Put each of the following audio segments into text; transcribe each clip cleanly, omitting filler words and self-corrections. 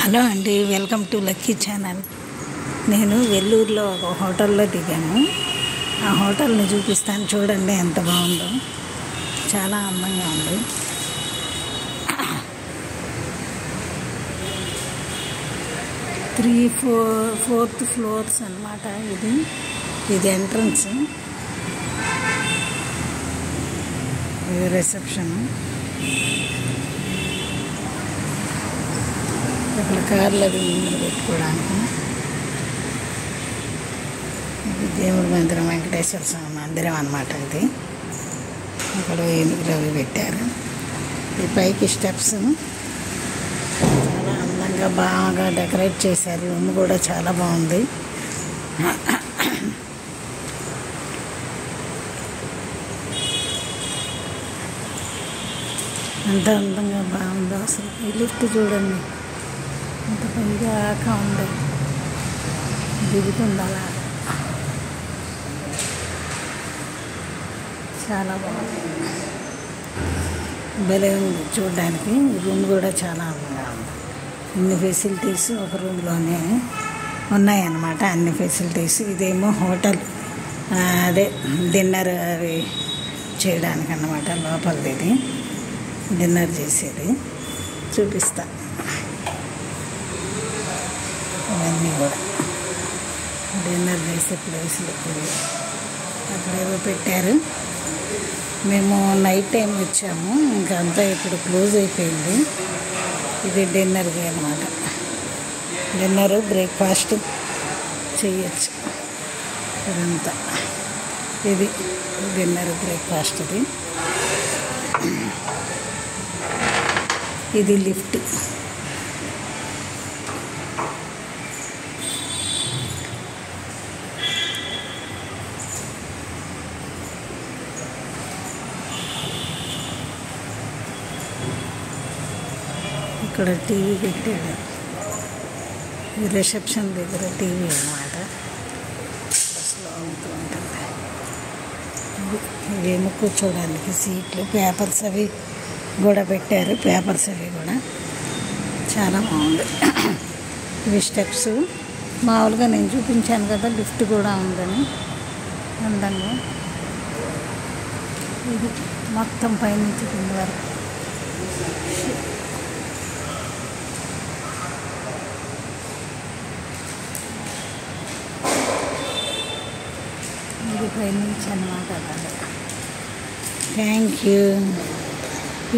Hello అండి, welcome to lucky channel. నేను వెల్లూరులో ఒక హోటల్లో దిగాను. ఆ హోటల్ని చూపిస్తాను, చూడండి ఎంత బాగుందో. చాలా అందంగా ఉంది. ఫోర్త్ ఫ్లోర్స్ అన్నమాట. ఇది ఎంట్రన్స్, ఇది రిసెప్షన్. ఇక్కడ కార్లు అది ముందు పెట్టుకోవడానికి. ఇది దేవుడి మందిరం, వెంకటేశ్వర స్వామి మందిరం అన్నమాట. ఇది అక్కడ ఏనుగులు అవి పెట్టారు. ఈ పైకి స్టెప్స్ చాలా అందంగా బాగా డెకరేట్ చేశారు. రూమ్ కూడా చాలా బాగుంది. ఎంత అందంగా బాగుందో అసలు. ఈ లిఫ్ట్ చూడండి ఎంత పైగా ఆకా ఉంది, దిగుతుంది అలా. చాలా బాగుంది, భలే ఉంది చూడడానికి. రూమ్ కూడా చాలా అందంగా ఉంది. అన్ని ఫెసిలిటీస్ ఒక రూమ్లోనే ఉన్నాయన్నమాట, అన్ని ఫెసిలిటీస్. ఇదేమో హోటల్, అదే డిన్నర్ అవి చేయడానికి అన్నమాట. లోపలిది ఇది డిన్నర్ చేసేది. చూపిస్తా ఇవన్నీ కూడా డిన్నర్ చేసే ప్లేస్లు. అక్కడేవో పెట్టారు. మేము నైట్ టైం వచ్చాము, ఇంకా అంతా ఇప్పుడు క్లోజ్ అయిపోయింది. ఇది డిన్నర్కి అన్నమాట. డిన్నరు బ్రేక్ఫాస్ట్ చేయొచ్చు ఇదంతా. ఇది డిన్నర్ బ్రేక్ఫాస్ట్. ఇది లిఫ్ట్. ఇక్కడ టీవీ పెట్టాడు. ఈ రిసెప్షన్ దగ్గర టీవీ అన్నమాట. బస్సులో ఉంటూ ఉంటుంది. ఇవేమో కూర్చోడానికి సీట్లు, పేపర్స్ అవి కూడా పెట్టారు. పేపర్స్ అవి కూడా చాలా బాగుంది. ఇవి స్టెప్స్ మామూలుగా నేను చూపించాను కదా, లిఫ్ట్ కూడా ఉందని అందంగా. ఇది మొత్తం పైనుంచి కింద వరకు. ఇది పైనుంచి అన్నమాట. Thank you.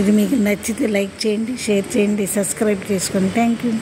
ఇది మీకు నచ్చితే లైక్ చేయండి, షేర్ చేయండి, సబ్స్క్రైబ్ చేసుకోండి. Thank you.